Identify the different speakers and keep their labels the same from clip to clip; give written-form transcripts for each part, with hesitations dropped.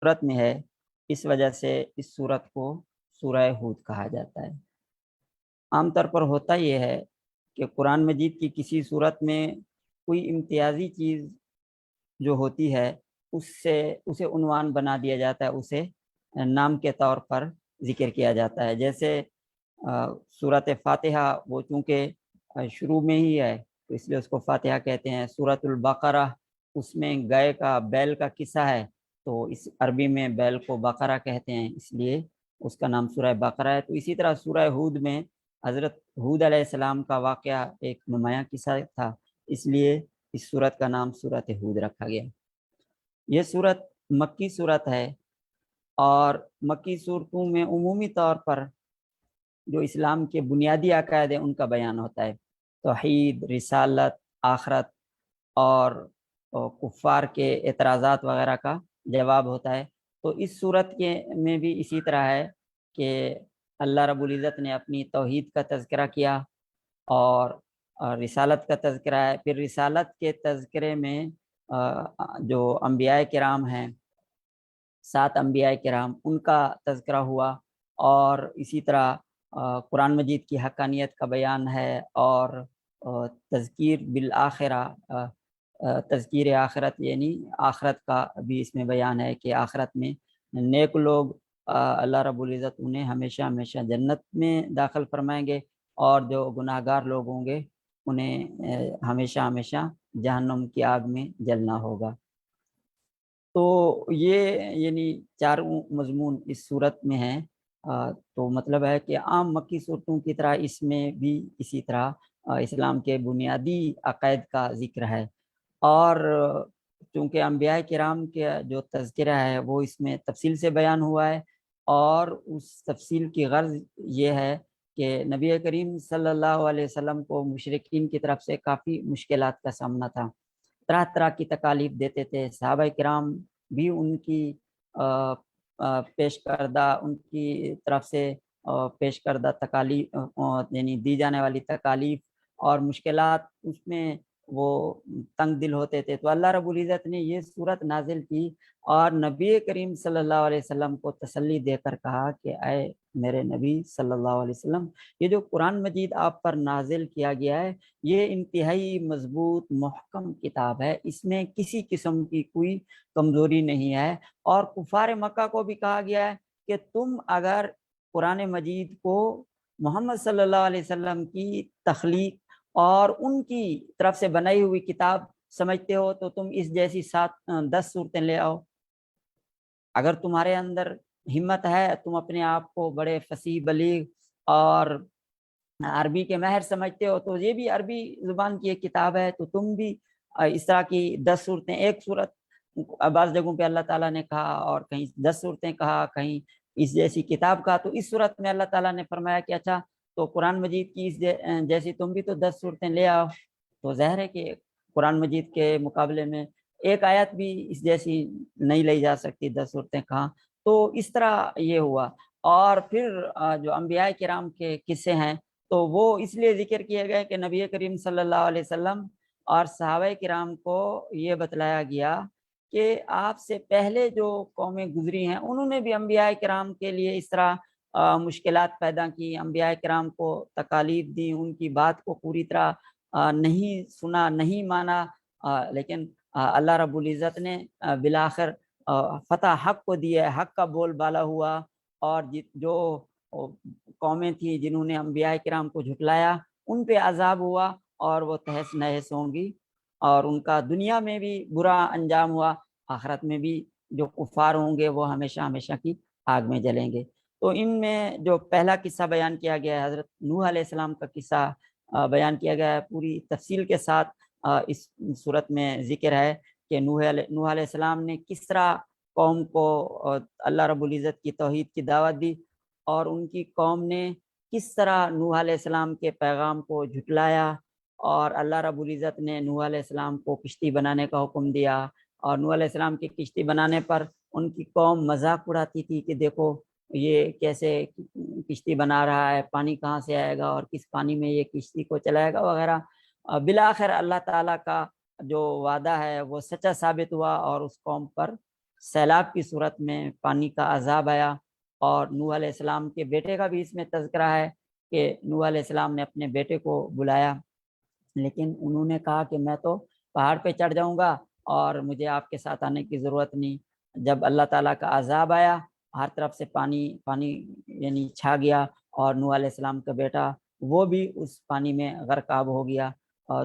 Speaker 1: صورت میں ہے، اس وجہ سے اس صورت کو سورہ ہود کہا جاتا ہے۔ عام طور پر ہوتا یہ ہے کہ قرآن مجید کی کسی صورت میں کوئی امتیازی چیز جو ہوتی ہے اسے عنوان بنا دیا جاتا ہے، اسے نام کے طور پر ذکر کیا جاتا ہے۔ جیسے سورۃ فاتحہ وہ چونکہ شروع میں ہی ہے تو اس لیے اس کو فاتحہ کہتے ہیں۔ سورۃ البقرہ اس میں گائے کا بیل کا قصہ ہے تو اس عربی میں بیل کو بقرہ کہتے ہیں، اس لیے اس کا نام سورہ بقرہ ہے۔ تو اسی طرح سورہ ہود میں حضرت ہود علیہ السلام کا واقعہ ایک نمایاں قصہ تھا، اس لیے اس سورت کا نام سورۃ ہود رکھا گیا۔ یہ سورت مکی سورت ہے، اور مکی صورتوں میں عمومی طور پر جو اسلام کے بنیادی عقائد ہیں ان کا بیان ہوتا ہے، توحید، رسالت، آخرت اور کفار کے اعتراضات وغیرہ کا جواب ہوتا ہے۔ تو اس صورت کے میں بھی اسی طرح ہے کہ اللہ رب العزت نے اپنی توحید کا تذکرہ کیا، اور رسالت کا تذکرہ ہے۔ پھر رسالت کے تذکرے میں جو انبیاء کرام ہیں، 7 انبیاء کرام، ان کا تذکرہ ہوا، اور اسی طرح قرآن مجید کی حقانیت کا بیان ہے، اور تذکیر بالآخرہ، تذکیر آخرت یعنی آخرت کا بھی اس میں بیان ہے کہ آخرت میں نیک لوگ اللہ رب العزت انہیں ہمیشہ ہمیشہ جنت میں داخل فرمائیں گے، اور جو گناہ گار لوگ ہوں گے انہیں ہمیشہ ہمیشہ جہنم کی آگ میں جلنا ہوگا۔ تو یہ یعنی 4 مضمون اس صورت میں ہیں۔ تو مطلب ہے کہ عام مکی صورتوں کی طرح اس میں بھی اسی طرح اسلام کے بنیادی عقائد کا ذکر ہے، اور چونکہ انبیاء کرام کے جو تذکرہ ہے وہ اس میں تفصیل سے بیان ہوا ہے، اور اس تفصیل کی غرض یہ ہے کہ نبی کریم صلی اللہ علیہ وسلم کو مشرکین کی طرف سے کافی مشکلات کا سامنا تھا، طرح طرح کی تکالیف دیتے تھے۔ صحابہ کرام بھی ان کی پیش کردہ، ان کی طرف سے پیش کردہ تکالیف یعنی دی جانے والی تکالیف اور مشکلات، اس میں وہ تنگ دل ہوتے تھے۔ تو اللہ رب العزت نے یہ صورت نازل کی اور نبی کریم صلی اللہ علیہ وسلم کو تسلی دے کر کہا کہ اے میرے نبی صلی اللہ علیہ وسلم، یہ جو قرآن مجید آپ پر نازل کیا گیا ہے یہ انتہائی مضبوط محکم کتاب ہے، اس میں کسی قسم کی کوئی کمزوری نہیں ہے۔ اور کفار مکہ کو بھی کہا گیا ہے کہ تم اگر قرآن مجید کو محمد صلی اللہ علیہ وسلم کی تخلیق اور ان کی طرف سے بنائی ہوئی کتاب سمجھتے ہو تو تم اس جیسی 10 صورتیں لے آؤ۔ اگر تمہارے اندر ہمت ہے، تم اپنے آپ کو بڑے فصیح بلیغ اور عربی کے ماہر سمجھتے ہو، تو یہ بھی عربی زبان کی ایک کتاب ہے، تو تم بھی اس طرح کی 10 صورتیں، ایک صورت بعض جگہوں پہ اللہ تعالیٰ نے کہا اور کہیں 10 صورتیں کہا، کہیں اس جیسی کتاب کہا، تو اس صورت میں اللہ تعالیٰ نے فرمایا کہ اچھا تو قرآن مجید کی اس جیسی تم بھی تو 10 صورتیں لے آؤ۔ تو ظاہر ہے کہ قرآن مجید کے مقابلے میں ایک آیت بھی اس جیسی نہیں لی جا سکتی، 10 صورتیں کہاں۔ تو اس طرح یہ ہوا، اور پھر جو انبیاء کرام کے قصے ہیں تو وہ اس لیے ذکر کیے گئے کہ نبی کریم صلی اللہ علیہ وسلم اور صحابہ کرام کو یہ بتلایا گیا کہ آپ سے پہلے جو قومیں گزری ہیں انہوں نے بھی انبیاء کرام کے لیے اس طرح مشکلات پیدا کی، انبیاء کرام کو تکالیف دی، ان کی بات کو پوری طرح نہیں سنا، نہیں مانا، لیکن اللہ رب العزت نے بالآخر فتح حق کو دی ہے، حق کا بول بالا ہوا، اور جو قومیں تھیں جنہوں نے انبیاء کرام کو جھٹلایا ان پہ عذاب ہوا، اور وہ تہس نہس ہوں گی، اور ان کا دنیا میں بھی برا انجام ہوا، آخرت میں بھی جو کفار ہوں گے وہ ہمیشہ ہمیشہ کی آگ میں جلیں گے۔ تو ان میں جو پہلا قصہ بیان کیا گیا ہے حضرت نوح علیہ السلام کا قصہ بیان کیا گیا ہے، پوری تفصیل کے ساتھ اس صورت میں ذکر ہے کہ نوح علیہ السلام نے کس طرح قوم کو اللہ رب العزت کی توحید کی دعوت دی، اور ان کی قوم نے کس طرح نوح علیہ السلام کے پیغام کو جھٹلایا، اور اللہ رب العزت نے نوح علیہ السلام کو کشتی بنانے کا حکم دیا، اور نوح علیہ السلام کی کشتی بنانے پر ان کی قوم مذاق اڑاتی تھی کہ دیکھو یہ کیسے کشتی بنا رہا ہے، پانی کہاں سے آئے گا اور کس پانی میں یہ کشتی کو چلائے گا وغیرہ۔ بالآخر اللہ تعالیٰ کا جو وعدہ ہے وہ سچا ثابت ہوا، اور اس قوم پر سیلاب کی صورت میں پانی کا عذاب آیا، اور نوح علیہ السلام کے بیٹے کا بھی اس میں تذکرہ ہے کہ نوح علیہ السلام نے اپنے بیٹے کو بلایا، لیکن انہوں نے کہا کہ میں تو پہاڑ پہ چڑھ جاؤں گا اور مجھے آپ کے ساتھ آنے کی ضرورت نہیں۔ جب اللہ تعالیٰ کا عذاب آیا، ہر طرف سے پانی پانی یعنی چھا گیا، اور نوح علیہ السلام کا بیٹا وہ بھی اس پانی میں غرق آب ہو گیا۔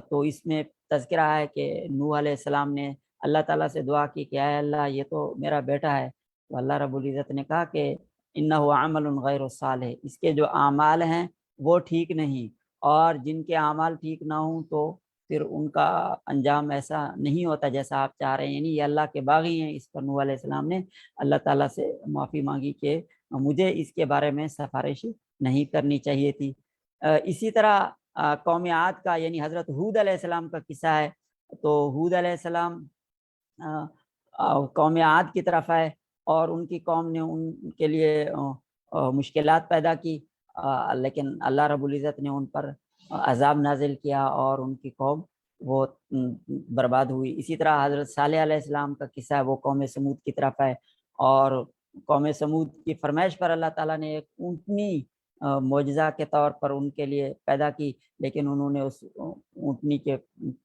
Speaker 1: تو اس میں تذکرہ ہے کہ نوح علیہ السلام نے اللہ تعالیٰ سے دعا کی کہ اے اللہ، یہ تو میرا بیٹا ہے۔ تو اللہ رب العزت نے کہا کہ انہ عمل غیر صالح، اس کے جو اعمال ہیں وہ ٹھیک نہیں، اور جن کے اعمال ٹھیک نہ ہوں تو پھر ان کا انجام ایسا نہیں ہوتا جیسا آپ چاہ رہے ہیں، یعنی یہ اللہ کے باغی ہیں۔ اس پر نوح علیہ السلام نے اللہ تعالیٰ سے معافی مانگی کہ مجھے اس کے بارے میں سفارش نہیں کرنی چاہیے تھی۔ اسی طرح قوم عاد کا یعنی حضرت ہود علیہ السلام کا قصہ ہے۔ تو ہود علیہ السلام قوم عاد کی طرف آئے، اور ان کی قوم نے ان کے لیے مشکلات پیدا کی، لیکن اللہ رب العزت نے ان پر عذاب نازل کیا اور ان کی قوم وہ برباد ہوئی۔ اسی طرح حضرت صالح علیہ السلام کا قصہ ہے، وہ قوم سمود کی طرف ہے، اور قوم سمود کی فرمائش پر اللہ تعالیٰ نے ایک اونٹنی معجزہ کے طور پر ان کے لیے پیدا کی، لیکن انہوں نے اس اونٹنی کے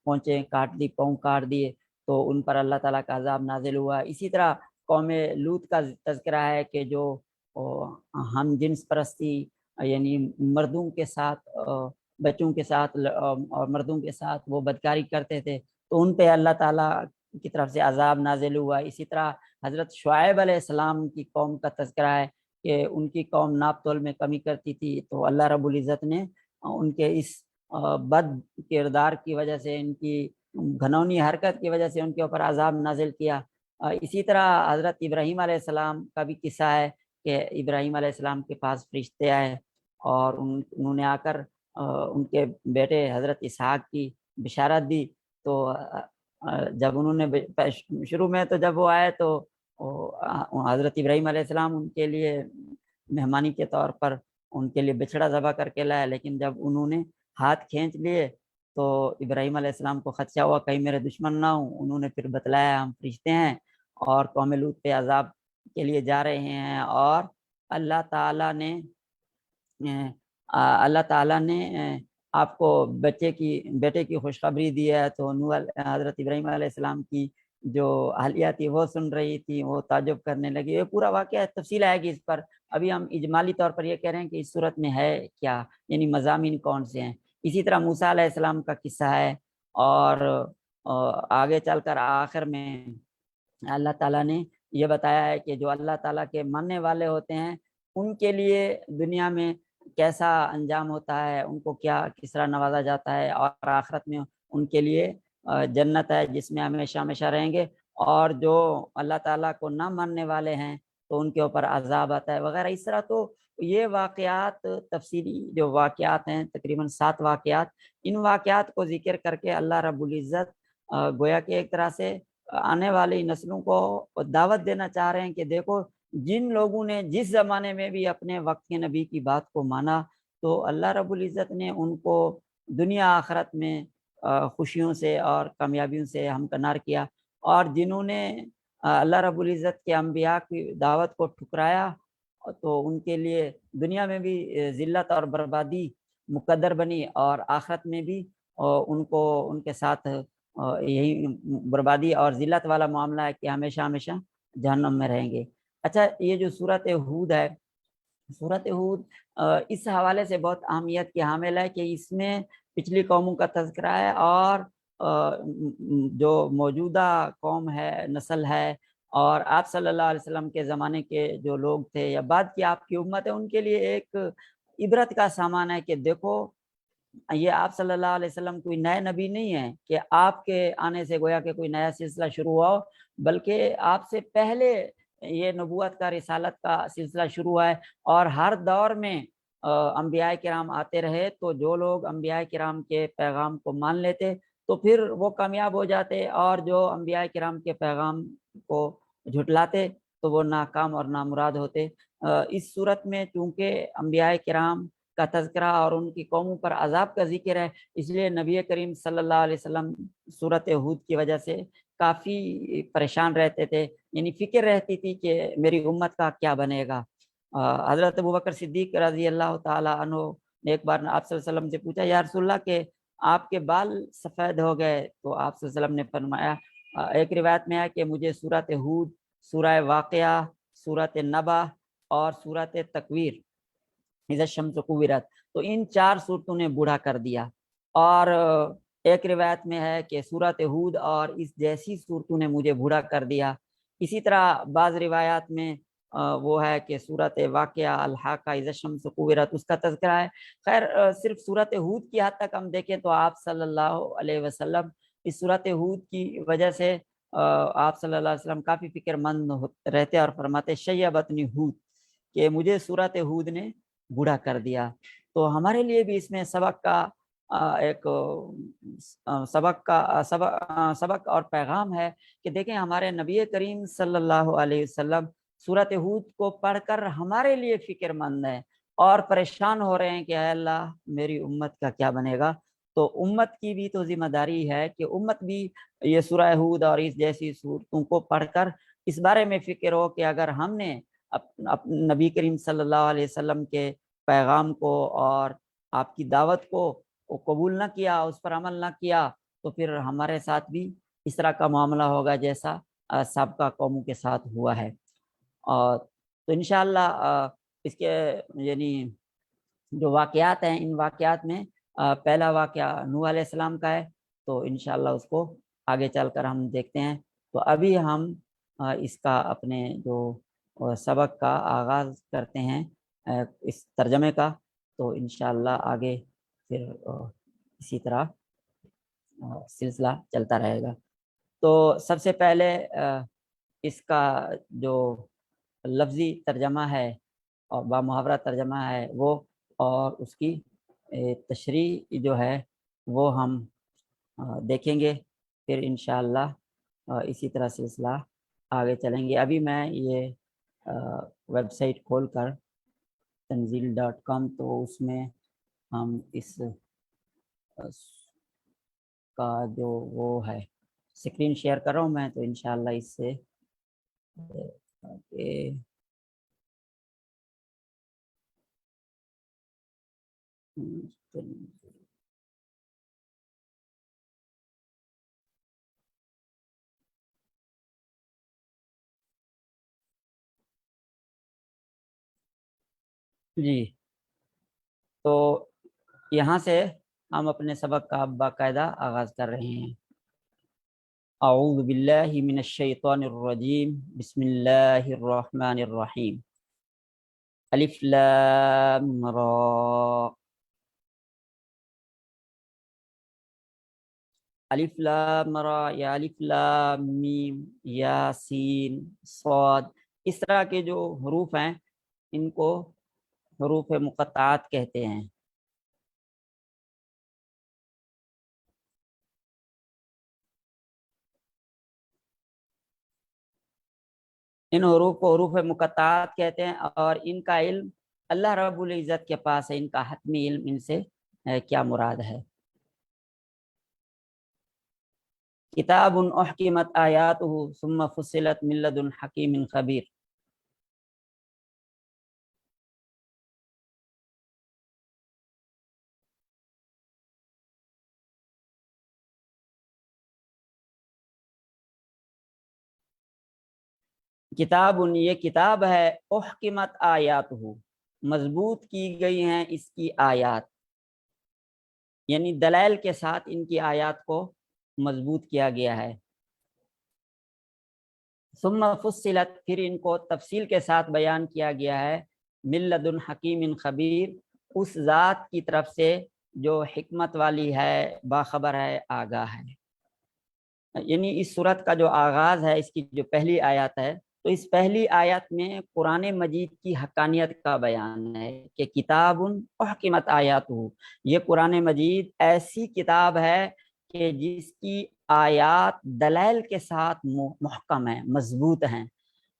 Speaker 1: پونچے کاٹ دی، پاؤں کاٹ دیے، تو ان پر اللہ تعالیٰ کا عذاب نازل ہوا۔ اسی طرح قوم لوط کا تذکرہ ہے کہ جو ہم جنس پرستی یعنی مردوں کے ساتھ بچوں کے ساتھ اور مردوں کے ساتھ وہ بدکاری کرتے تھے، تو ان پہ اللہ تعالیٰ کی طرف سے عذاب نازل ہوا۔ اسی طرح حضرت شعیب علیہ السلام کی قوم کا تذکرہ ہے کہ ان کی قوم ناپ تول میں کمی کرتی تھی، تو اللہ رب العزت نے ان کے اس بد کردار کی وجہ سے، ان کی گھنونی حرکت کی وجہ سے ان کے اوپر عذاب نازل کیا۔ اسی طرح حضرت ابراہیم علیہ السلام کا بھی قصہ ہے کہ ابراہیم علیہ السلام کے پاس فرشتے آئے، اور انہوں نے آ کر ان کے بیٹے حضرت اسحاق کی بشارت دی۔ تو جب انہوں نے شروع میں تو جب وہ آئے تو حضرت ابراہیم علیہ السلام ان کے لیے مہمانی کے طور پر ان کے لیے بچڑا ذبح کر کے لائے، لیکن جب انہوں نے ہاتھ کھینچ لیے تو ابراہیم علیہ السلام کو خدشہ ہوا کہیں میرے دشمن نہ ہوں۔ انہوں نے پھر بتلایا ہم فرشتے ہیں اور قوم لوط پہ عذاب کے لیے جا رہے ہیں، اور اللہ تعالیٰ نے آپ کو بیٹے کی خوشخبری دی ہے۔ تو حضرت ابراہیم علیہ السلام کی جو اہلیہ تھی وہ سن رہی تھی، وہ تعجب کرنے لگی۔ یہ پورا واقعہ تفصیل آئے گی اس پر، ابھی ہم اجمالی طور پر یہ کہہ رہے ہیں کہ اس صورت میں ہے کیا، یعنی مضامین کون سے ہیں۔ اسی طرح موسیٰ علیہ السلام کا قصہ ہے، اور آگے چل کر آخر میں اللہ تعالیٰ نے یہ بتایا ہے کہ جو اللہ تعالیٰ کے ماننے والے ہوتے ہیں ان کے لیے دنیا میں کیسا انجام ہوتا ہے، ان کو کس طرح نوازا جاتا ہے، اور آخرت میں ان کے لیے جنت ہے جس میں ہمیشہ ہمیشہ رہیں گے، اور جو اللہ تعالیٰ کو نہ ماننے والے ہیں تو ان کے اوپر عذاب آتا ہے وغیرہ۔ اس طرح تو یہ واقعات تفصیلی جو واقعات ہیں تقریباً 7 واقعات، ان واقعات کو ذکر کر کے اللہ رب العزت گویا کہ ایک طرح سے آنے والی نسلوں کو دعوت دینا چاہ رہے ہیں کہ دیکھو، جن لوگوں نے جس زمانے میں بھی اپنے وقت کے نبی کی بات کو مانا تو اللہ رب العزت نے ان کو دنیا آخرت میں خوشیوں سے اور کامیابیوں سے ہمکنار کیا، اور جنہوں نے اللہ رب العزت کے انبیاء کی دعوت کو ٹھکرایا تو ان کے لیے دنیا میں بھی ذلت اور بربادی مقدر بنی، اور آخرت میں بھی ان کے ساتھ یہی بربادی اور ذلت والا معاملہ ہے کہ ہمیشہ ہمیشہ جہنم میں رہیں گے۔ اچھا، یہ جو سورۃ ہود ہے، سورۃ ہود اس حوالے سے بہت اہمیت کی حامل ہے کہ اس میں پچھلی قوموں کا تذکرہ ہے، اور جو موجودہ قوم ہے، نسل ہے، اور آپ صلی اللہ علیہ وسلم کے زمانے کے جو لوگ تھے یا بعد کی آپ کی امت ہے، ان کے لیے ایک عبرت کا سامان ہے کہ دیکھو، یہ آپ صلی اللہ علیہ وسلم کوئی نئے نبی نہیں ہے کہ آپ کے آنے سے گویا کہ کوئی نیا سلسلہ شروع ہوا ہو، بلکہ آپ سے پہلے یہ نبوت کا، رسالت کا سلسلہ شروع ہوا ہے، اور ہر دور میں انبیاء کرام آتے رہے، تو جو لوگ انبیاء کرام کے پیغام کو مان لیتے تو پھر وہ کامیاب ہو جاتے، اور جو انبیاء کرام کے پیغام کو جھٹلاتے تو وہ ناکام اور نامراد ہوتے۔ اس صورت میں چونکہ انبیاء کرام کا تذکرہ اور ان کی قوموں پر عذاب کا ذکر ہے، اس لیے نبی کریم صلی اللہ علیہ وسلم سورۃ ہود کی وجہ سے کافی پریشان رہتے تھے، یعنی فکر رہتی تھی کہ میری امت کا کیا بنے گا۔ حضرت ابوبکر صدیق رضی اللہ تعالیٰ عنہ نے ایک بار آپ صلی اللہ علیہ وسلم سے پوچھا، یا رسول اللہ کہ آپ کے بال سفید ہو گئے، تو آپ صلی اللہ علیہ وسلم نے فرمایا، ایک روایت میں ہے کہ مجھے سورۃ ہود، سورہ واقعہ، سورۃ نبا اور سورۃ تکویر، اذا الشمس کورت، تو ان 4 صورتوں نے بوڑھا کر دیا۔ اور ایک روایت میں ہے کہ سورۃ ہود اور اس جیسی صورتوں نے مجھے بوڑھا کر دیا۔ اسی طرح بعض روایات میں وہ ہے کہ سورۃ واقعہ، الحاقہ، اذا الشمس کورت، اس کا تذکرہ ہے۔ خیر صرف سورۃ ہود کی حد تک ہم دیکھیں تو آپ صلی اللہ علیہ وسلم اس سورۃ ہود کی وجہ سے آپ صلی اللہ علیہ وسلم کافی فکر مند رہتے اور فرماتے شیبتنی ہود، کہ مجھے سورۃ ہود نے بوڑھا کر دیا۔ تو ہمارے لیے بھی اس میں سبق کا ایک سبق اور پیغام ہے کہ دیکھیں ہمارے نبی کریم صلی اللہ علیہ وسلم سورۃ ہود کو پڑھ کر ہمارے لیے فکر مند ہیں اور پریشان ہو رہے ہیں کہ اے اللہ میری امت کا کیا بنے گا۔ تو امت کی بھی تو ذمہ داری ہے کہ امت بھی یہ سورہ ہود اور اس جیسی صورتوں کو پڑھ کر اس بارے میں فکر ہو کہ اگر ہم نے نبی کریم صلی اللہ علیہ وسلم کے پیغام کو اور آپ کی دعوت کو قبول نہ کیا، اس پر عمل نہ کیا، تو پھر ہمارے ساتھ بھی اس طرح کا معاملہ ہوگا جیسا سابقہ قوموں کے ساتھ ہوا ہے۔ تو انشاءاللہ اس کے یعنی جو واقعات ہیں، ان واقعات میں پہلا واقعہ نوح علیہ السلام کا ہے، تو انشاءاللہ اس کو آگے چل کر ہم دیکھتے ہیں۔ تو ابھی ہم اس کا اپنے جو سبق کا آغاز کرتے ہیں اس ترجمے کا، تو انشاءاللہ آگے پھر اسی طرح سلسلہ چلتا رہے گا۔ تو سب سے پہلے اس کا جو لفظی ترجمہ ہے اور بامحاورہ ترجمہ ہے وہ، اور اس کی تشریح جو ہے وہ ہم دیکھیں گے، پھر انشاءاللہ اسی طرح سلسلہ آگے چلیں گے۔ ابھی میں یہ ویب سائٹ کھول کر تنزیل.com، تو اس میں ہم اس کا جو وہ ہے اسکرین شیئر کر رہا ہوں میں، تو انشاءاللہ اس سے جی، تو یہاں سے ہم اپنے سبق کا باقاعدہ آغاز کر رہے ہیں۔ اعوذ باللہ من الشیطان الرجیم، بسم اللہ الرحمن الرحیم۔ الف لام را، الف لام را یا الف لام میم یا سین صاد، اس طرح کے جو حروف ہیں ان کو حروف مقطعات کہتے ہیں۔ ان حروف کو حروف مقطعات کہتے ہیں، اور ان کا علم اللہ رب العزت کے پاس ہے، ان کا حتمی علم ان سے کیا مراد ہے۔ کتاب احکمت آیاتہ ثم فصلت من لدن حکیم خبیر۔ کتاب یہ کتاب ہے، احکمت آیاتہ مضبوط کی گئی ہیں اس کی آیات، یعنی دلائل کے ساتھ ان کی آیات کو مضبوط کیا گیا ہے۔ ثم فصلت، پھر ان کو تفصیل کے ساتھ بیان کیا گیا ہے، من لدن حکیم خبیر، اس ذات کی طرف سے جو حکمت والی ہے، باخبر ہے، آگاہ ہے۔ یعنی اس سورت کا جو آغاز ہے، اس کی جو پہلی آیات ہے، تو اس پہلی آیت میں قرآن مجید کی حقانیت کا بیان ہے کہ کتاب احکمت آیاتہ، یہ قرآن مجید ایسی کتاب ہے کہ جس کی آیات دلائل کے ساتھ محکم ہیں، مضبوط ہیں،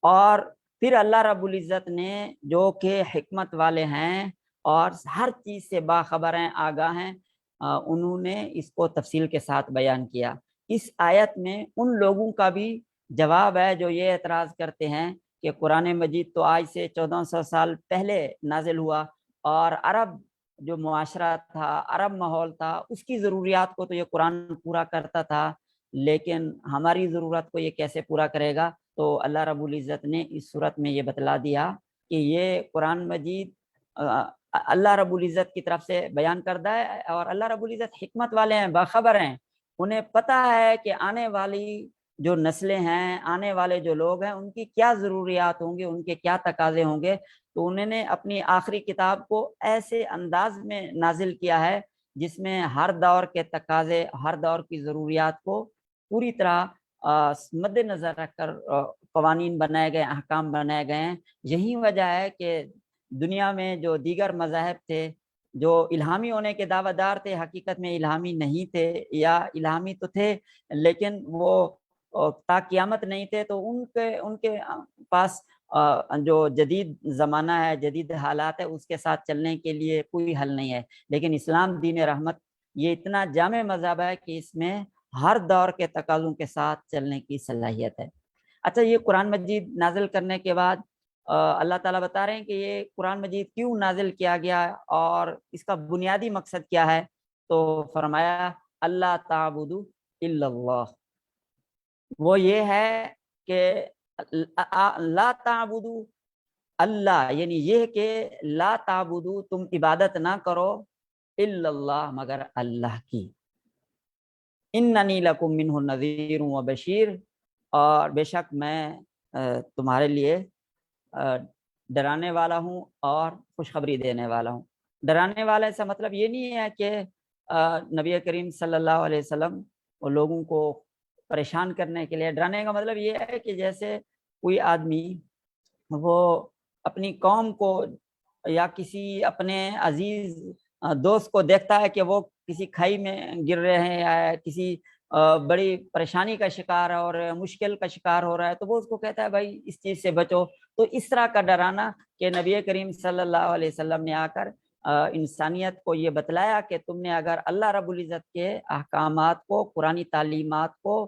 Speaker 1: اور پھر اللہ رب العزت نے جو کہ حکمت والے ہیں اور ہر چیز سے باخبر ہیں، آگاہ ہیں، انہوں نے اس کو تفصیل کے ساتھ بیان کیا۔ اس آیت میں ان لوگوں کا بھی جواب ہے جو یہ اعتراض کرتے ہیں کہ قرآن مجید تو آج سے 1400 سال پہلے نازل ہوا، اور عرب جو معاشرہ تھا، عرب ماحول تھا، اس کی ضروریات کو تو یہ قرآن پورا کرتا تھا، لیکن ہماری ضرورت کو یہ کیسے پورا کرے گا؟ تو اللہ رب العزت نے اس صورت میں یہ بتلا دیا کہ یہ قرآن مجید اللہ رب العزت کی طرف سے بیان کردہ ہے، اور اللہ رب العزت حکمت والے ہیں، باخبر ہیں، انہیں پتہ ہے کہ آنے والی جو نسلیں ہیں، آنے والے جو لوگ ہیں، ان کی کیا ضروریات ہوں گے، ان کے کیا تقاضے ہوں گے، تو انہوں نے اپنی آخری کتاب کو ایسے انداز میں نازل کیا ہے جس میں ہر دور کے تقاضے، ہر دور کی ضروریات کو پوری طرح مد نظر رکھ کر قوانین بنائے گئے، احکام بنائے گئے ہیں۔ یہی وجہ ہے کہ دنیا میں جو دیگر مذاہب تھے، جو الہامی ہونے کے دعویٰ دار تھے، حقیقت میں الہامی نہیں تھے، یا الہامی تو تھے لیکن وہ تا قیامت نہیں تھے، تو ان کے پاس جو جدید زمانہ ہے، جدید حالات ہے، اس کے ساتھ چلنے کے لیے کوئی حل نہیں ہے۔ لیکن اسلام دین رحمت یہ اتنا جامع مذہب ہے کہ اس میں ہر دور کے تقاضوں کے ساتھ چلنے کی صلاحیت ہے۔ اچھا، یہ قرآن مجید نازل کرنے کے بعد اللہ تعالیٰ بتا رہے ہیں کہ یہ قرآن مجید کیوں نازل کیا گیا اور اس کا بنیادی مقصد کیا ہے، تو فرمایا اللہ تعبدوا الا اللہ، وہ یہ ہے کہ لا تعبدوا اللہ، یعنی یہ کہ لا تعبدوا، تم عبادت نہ کرو، الا اللہ، مگر اللہ کی، اننی لکم منہ نذیر و بشیر، اور بے شک میں تمہارے لیے ڈرانے والا ہوں اور خوشخبری دینے والا ہوں۔ ڈرانے والا سے مطلب یہ نہیں ہے کہ نبی کریم صلی اللہ علیہ وسلم وہ لوگوں کو پریشان کرنے کے لیے، ڈرانے کا مطلب یہ ہے کہ جیسے کوئی آدمی وہ اپنی قوم کو یا کسی اپنے عزیز دوست کو دیکھتا ہے کہ وہ کسی کھائی میں گر رہے ہیں یا کسی بڑی پریشانی کا شکار ہے اور مشکل کا شکار ہو رہا ہے، تو وہ اس کو کہتا ہے بھائی اس چیز سے بچو۔ تو اس طرح کا ڈرانا کہ نبی کریم صلی اللہ علیہ وسلم نے آ کر انسانیت کو یہ بتلایا کہ تم نے اگر اللہ رب العزت کے احکامات کو، قرآنی تعلیمات کو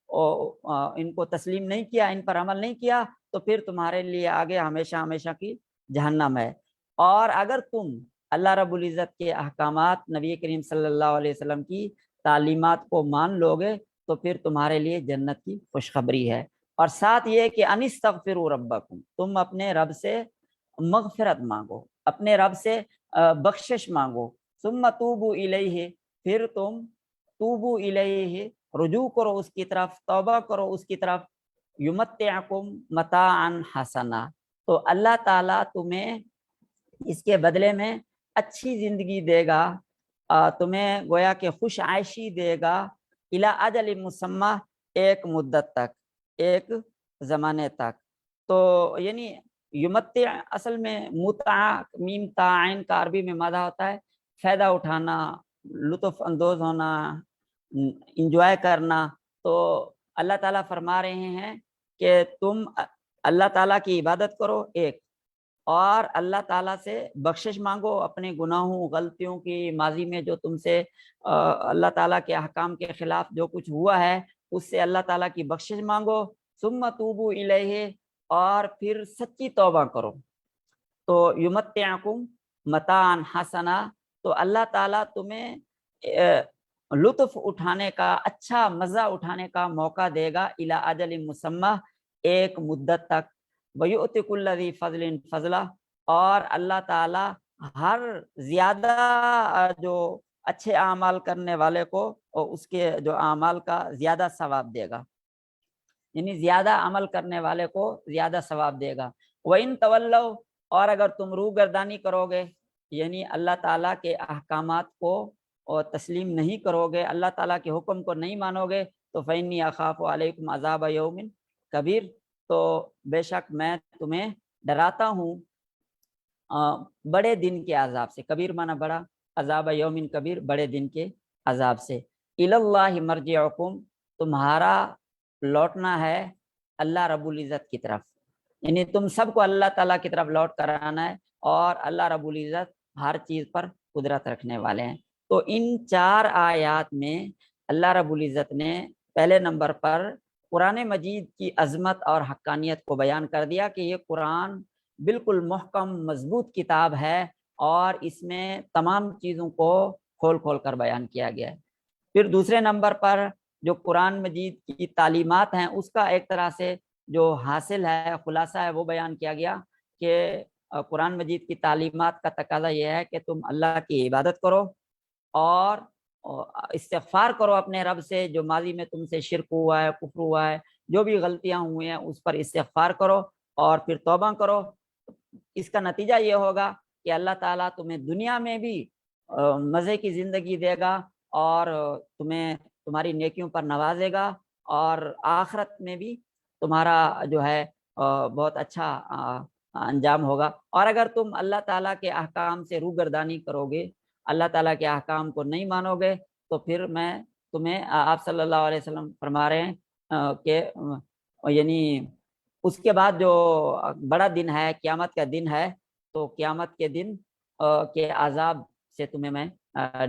Speaker 1: ان کو تسلیم نہیں کیا، ان پر عمل نہیں کیا، تو پھر تمہارے لیے آگے ہمیشہ ہمیشہ کی جہنم ہے، اور اگر تم اللہ رب العزت کے احکامات، نبی کریم صلی اللہ علیہ وسلم کی تعلیمات کو مان لو گے تو پھر تمہارے لیے جنت کی خوشخبری ہے۔ اور ساتھ یہ کہ انستغفروا ربکم، تم اپنے رب سے مغفرت مانگو، اپنے رب سے بخشش مانگو، ثم توبوا الیہ، پھر تم توبوا الیہ، رجوع کرو اس کی طرف، توبہ کرو اس کی طرف، یمتعکم متاعا حسنا، تو اللہ تعالیٰ تمہیں اس کے بدلے میں اچھی زندگی دے گا، تمہیں گویا کہ خوش عائشی دے گا، الی اجل مسمى، ایک مدت تک، ایک زمانے تک۔ تو یعنی یمتع اصل میں متع، میم تا عین کا عربی میں مادہ ہوتا ہے فائدہ اٹھانا، لطف اندوز ہونا، انجوائے کرنا۔ تو اللہ تعالیٰ فرما رہے ہیں کہ تم اللہ تعالیٰ کی عبادت کرو ایک، اور اللہ تعالیٰ سے بخشش مانگو اپنے گناہوں، غلطیوں کی، ماضی میں جو تم سے اللہ تعالیٰ کے احکام کے خلاف جو کچھ ہوا ہے اس سے اللہ تعالیٰ کی بخشش مانگو، ثم توبوا الیہ، اور پھر سچی توبہ کرو، تو یمتعکم متاعا حسنا، تو اللہ تعالیٰ تمہیں لطف اٹھانے کا، اچھا مزہ اٹھانے کا موقع دے گا، الی اجل مسمى، ایک مدت تک، وَيُؤْتِ كُلَّ ذِي فَضْلٍ فَضْلًا، اور اللہ تعالیٰ ہر زیادہ جو اچھے اعمال کرنے والے کو اور اس کے جو اعمال کا زیادہ ثواب دے گا، یعنی زیادہ عمل کرنے والے کو زیادہ ثواب دے گا۔ وَإِن تَوَلَّوْا، اور اگر تم روگردانی کرو گے، یعنی اللہ تعالیٰ کے احکامات کو اور تسلیم نہیں کرو گے، اللہ تعالیٰ کے حکم کو نہیں مانو گے، تو فَإِنِّي أَخَافُ عَلَيْكُمْ عَذَابَ يَوْمٍ كَبِيرٍ، تو بے شک میں تمہیں ڈراتا ہوں بڑے دن کے عذاب سے، کبیر معنی بڑا، عذاب یوم کبیر، بڑے دن کے عذاب سے۔ الی اللہ مرجعکم، تمہارا لوٹنا ہے اللہ رب العزت کی طرف، یعنی تم سب کو اللہ تعالیٰ کی طرف لوٹ کر آنا ہے، اور اللہ رب العزت ہر چیز پر قدرت رکھنے والے ہیں۔ تو ان چار آیات میں اللہ رب العزت نے پہلے نمبر پر قرآن مجید کی عظمت اور حقانیت کو بیان کر دیا کہ یہ قرآن بالکل محکم مضبوط کتاب ہے اور اس میں تمام چیزوں کو کھول کھول کر بیان کیا گیا ہے۔ پھر دوسرے نمبر پر جو قرآن مجید کی تعلیمات ہیں اس کا ایک طرح سے جو حاصل ہے، خلاصہ ہے، وہ بیان کیا گیا کہ قرآن مجید کی تعلیمات کا تقاضا یہ ہے کہ تم اللہ کی عبادت کرو اور استغفار کرو اپنے رب سے، جو ماضی میں تم سے شرک ہوا ہے، کفر ہوا ہے، جو بھی غلطیاں ہوئی ہیں اس پر استغفار کرو اور پھر توبہ کرو۔ اس کا نتیجہ یہ ہوگا کہ اللہ تعالیٰ تمہیں دنیا میں بھی مزے کی زندگی دے گا اور تمہیں تمہاری نیکیوں پر نوازے گا، اور آخرت میں بھی تمہارا جو ہے بہت اچھا انجام ہوگا۔ اور اگر تم اللہ تعالیٰ کے احکام سے روگردانی کرو گے، اللہ تعالیٰ کے احکام کو نہیں مانو گے، تو پھر میں تمہیں، آپ صلی اللہ علیہ وسلم فرما رہے ہیں کہ یعنی اس کے بعد جو بڑا دن ہے، قیامت کا دن ہے، تو قیامت کے دن کے عذاب سے تمہیں میں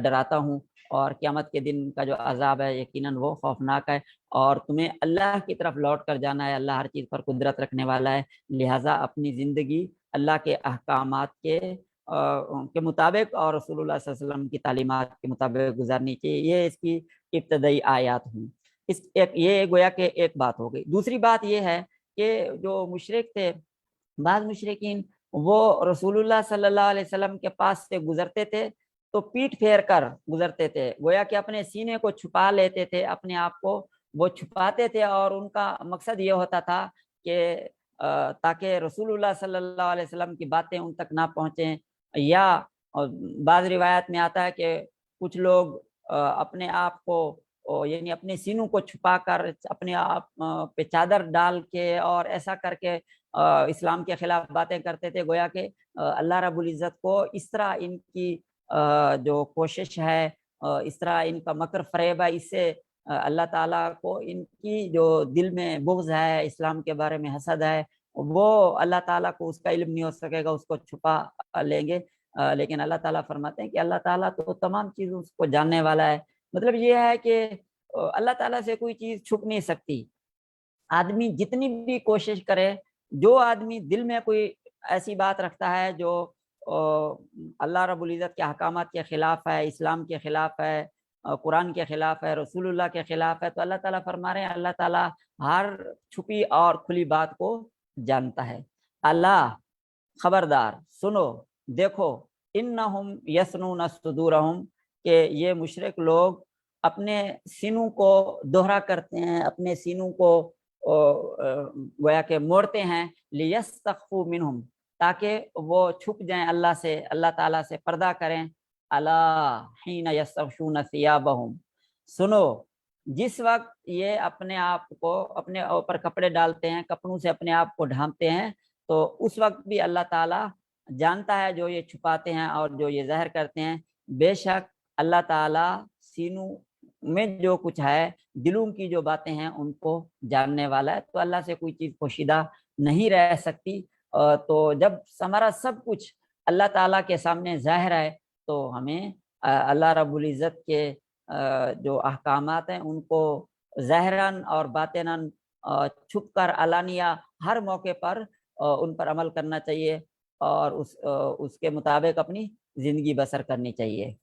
Speaker 1: ڈراتا ہوں، اور قیامت کے دن کا جو عذاب ہے یقیناً وہ خوفناک ہے، اور تمہیں اللہ کی طرف لوٹ کر جانا ہے۔ اللہ ہر چیز پر قدرت رکھنے والا ہے، لہٰذا اپنی زندگی اللہ کے احکامات کے مطابق اور رسول اللہ صلی اللہ علیہ وسلم کی تعلیمات کے مطابق گزارنی چاہیے۔ یہ اس کی ابتدائی آیات ہوں۔ یہ گویا کہ ایک بات ہو گئی۔ دوسری بات یہ ہے کہ جو مشرک تھے، بعض مشرکین، وہ رسول اللہ صلی اللہ علیہ وسلم کے پاس سے گزرتے تھے تو پیٹ پھیر کر گزرتے تھے، گویا کہ اپنے سینے کو چھپا لیتے تھے، اپنے آپ کو وہ چھپاتے تھے، اور ان کا مقصد یہ ہوتا تھا کہ تاکہ رسول اللہ صلی اللہ علیہ وسلم کی باتیں ان تک نہ پہنچیں، یا بعض روایت میں آتا ہے کہ کچھ لوگ اپنے آپ کو یعنی اپنے سینوں کو چھپا کر اپنے آپ پہ چادر ڈال کے اور ایسا کر کے اسلام کے خلاف باتیں کرتے تھے، گویا کہ اللہ رب العزت کو اس طرح ان کی جو کوشش ہے، اس طرح ان کا مکر فریب ہے، اس سے اللہ تعالیٰ کو ان کی جو دل میں بغض ہے، اسلام کے بارے میں حسد ہے، وہ اللہ تعالیٰ کو اس کا علم نہیں ہو سکے گا، اس کو چھپا لیں گے۔ لیکن اللہ تعالیٰ فرماتے ہیں کہ اللہ تعالیٰ تو تمام چیزوں کو جاننے والا ہے۔ مطلب یہ ہے کہ اللہ تعالیٰ سے کوئی چیز چھپ نہیں سکتی، آدمی جتنی بھی کوشش کرے، جو آدمی دل میں کوئی ایسی بات رکھتا ہے جو اللہ رب العزت کے احکامات کے خلاف ہے، اسلام کے خلاف ہے، قرآن کے خلاف ہے، رسول اللہ کے خلاف ہے، تو اللہ تعالیٰ فرما رہے ہیں اللہ تعالیٰ ہر چھپی اور کھلی بات کو جانتا ہے۔ اللہ، خبردار، سنو، دیکھو، انہم یسنون صدورہم، کہ یہ مشرک لوگ اپنے سینوں کو دوہرا کرتے ہیں، اپنے سینوں کو گویا کہ موڑتے ہیں، لیستخفوا منہم، تاکہ وہ چھپ جائیں اللہ سے، اللہ تعالیٰ سے پردہ کریں۔ الا حین یستغشون ثیابہم، سنو، جس وقت یہ اپنے آپ کو، اپنے اوپر کپڑے ڈالتے ہیں، کپڑوں سے اپنے آپ کو ڈھانپتے ہیں، تو اس وقت بھی اللہ تعالیٰ جانتا ہے جو یہ چھپاتے ہیں اور جو یہ ظاہر کرتے ہیں۔ بے شک اللہ تعالیٰ سینوں میں جو کچھ ہے، دلوں کی جو باتیں ہیں، ان کو جاننے والا ہے، تو اللہ سے کوئی چیز پوشیدہ نہیں رہ سکتی۔ تو جب ہمارا سب کچھ اللہ تعالیٰ کے سامنے ظاہر ہے، تو ہمیں اللہ رب العزت کے جو احکامات ہیں ان کو ظاہراً اور باطناً، چھپ کر، علانیہ، ہر موقع پر ان پر عمل کرنا چاہیے، اور اس کے مطابق اپنی زندگی بسر کرنی چاہیے۔